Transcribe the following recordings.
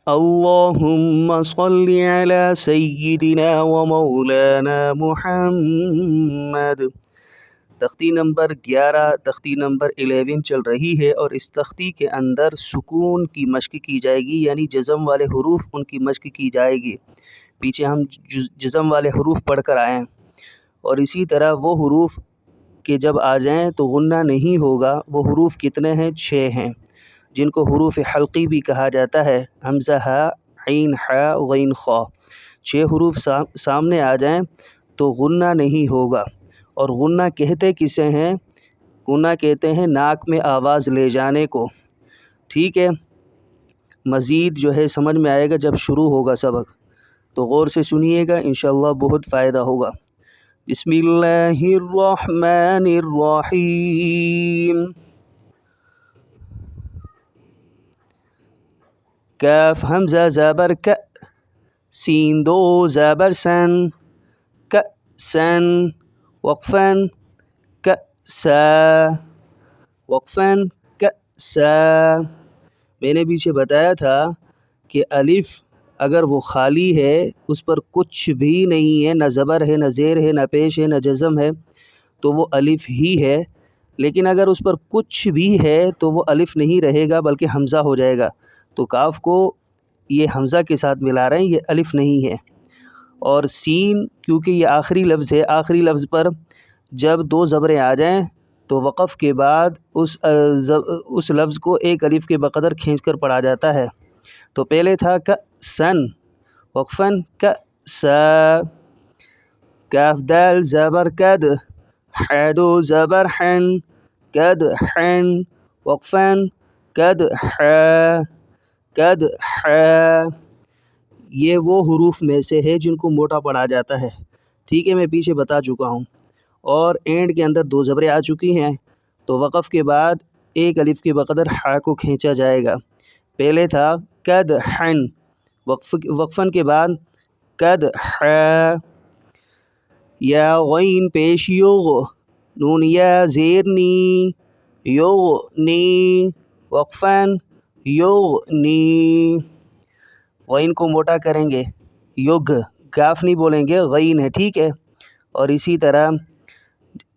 اللہم صلی علی سیدنا و مولانا محمد۔ تختی نمبر 11 تختی نمبر 11 چل رہی ہے، اور اس تختی کے اندر سکون کی مشق کی جائے گی، یعنی جزم والے حروف ان کی مشق کی جائے گی۔ پیچھے ہم جزم والے حروف پڑھ کر آئیں، اور اسی طرح وہ حروف کہ جب آ جائیں تو غنہ نہیں ہوگا۔ وہ حروف کتنے ہیں؟ 6 ہیں، جن کو حروف حلقی بھی کہا جاتا ہے۔ حمزہ، ہا، عین، حا، غین، خا، 6 حروف سامنے آ جائیں تو غنہ نہیں ہوگا۔ اور غنہ کہتے کسے ہیں؟ غنہ کہتے ہیں ناک میں آواز لے جانے کو، ٹھیک ہے؟ مزید جو ہے سمجھ میں آئے گا جب شروع ہوگا سبق، تو غور سے سنیے گا، انشاءاللہ بہت فائدہ ہوگا۔ بسم اللہ الرحمن الرحیم۔ کاف حمزہ زبر ک، سین دو زبر سن، ک سن، وقفاً ک سا، وقفاً ک سا۔ میں نے پیچھے بتایا تھا کہ الف اگر وہ خالی ہے، اس پر کچھ بھی نہیں ہے، نہ زبر ہے، نہ زیر ہے، نہ پیش ہے، نہ جزم ہے، تو وہ الف ہی ہے۔ لیکن اگر اس پر کچھ بھی ہے تو وہ الف نہیں رہے گا بلکہ حمزہ ہو جائے گا۔ تو کاف کو یہ حمزہ کے ساتھ ملا رہے ہیں، یہ الف نہیں ہے۔ اور سین کیونکہ یہ آخری لفظ ہے، آخری لفظ پر جب 2 زبریں آ جائیں تو وقف کے بعد اس لفظ کو ایک الف کے بقدر کھینچ کر پڑھا جاتا ہے۔ تو پہلے تھا ک سن، وقفاً ک سا۔ کاف دال زبر کد، حدو زبر حن، کد حن، وقفاً کد حا، کد حا۔ یہ وہ حروف میں سے ہے جن کو موٹا پڑھا جاتا ہے، ٹھیک ہے؟ میں پیچھے بتا چکا ہوں۔ اور اینڈ کے اندر 2 زبریں آ چکی ہیں، تو وقف کے بعد ایک الف کے بقدر حا کو کھینچا جائے گا۔ پہلے تھا کد حن، وقفاً کے بعد کد حا۔ یا غین پیش یغ، نون یا زیر نی، یغنی، وقفاً یغنی۔ غین کو موٹا کریں گے، یگ، کاف نہیں بولیں گے، غین ہے، ٹھیک ہے؟ اور اسی طرح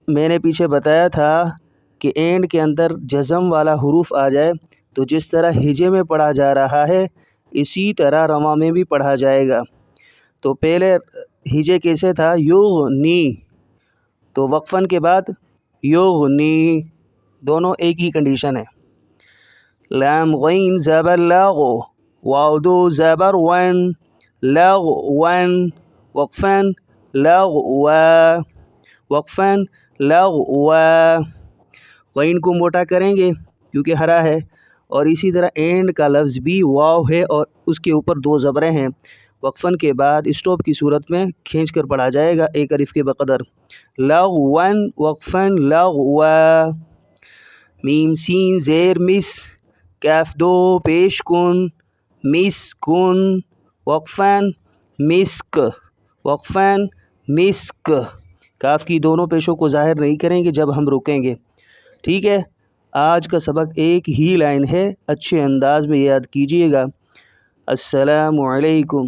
میں نے پیچھے بتایا تھا کہ اینڈ کے اندر جزم والا حروف آ جائے تو جس طرح ہجے میں پڑھا جا رہا ہے اسی طرح رواں میں بھی پڑھا جائے گا۔ تو پہلے ہجے کیسے تھا؟ یغنی، تو وقفاً کے بعد یغنی، دونوں ایک ہی کنڈیشن ہے۔ لام غین زبر لاغ، واو دو زبر ون، لغون، وقفاً لغوا، وقفاً لغوا۔ غین کو موٹا کریں گے کیونکہ ہرا ہے، اور اسی طرح اینڈ کا لفظ بھی واو ہے اور اس کے اوپر 2 زبریں ہیں، وقفاً کے بعد اسٹاپ کی صورت میں کھینچ کر پڑھا جائے گا ایک الف کے بقدر، لغون، وقفاً لغوا۔ میم سین زیر مس، کاف 2 پیش کن، مسکن، وقفاً مسک، وقفاً مسک۔ کاف کی دونوں پیشوں کو ظاہر نہیں کریں گے جب ہم رکیں گے، ٹھیک ہے؟ آج کا سبق ایک ہی لائن ہے، اچھے انداز میں یاد کیجیے گا۔ السلام علیکم۔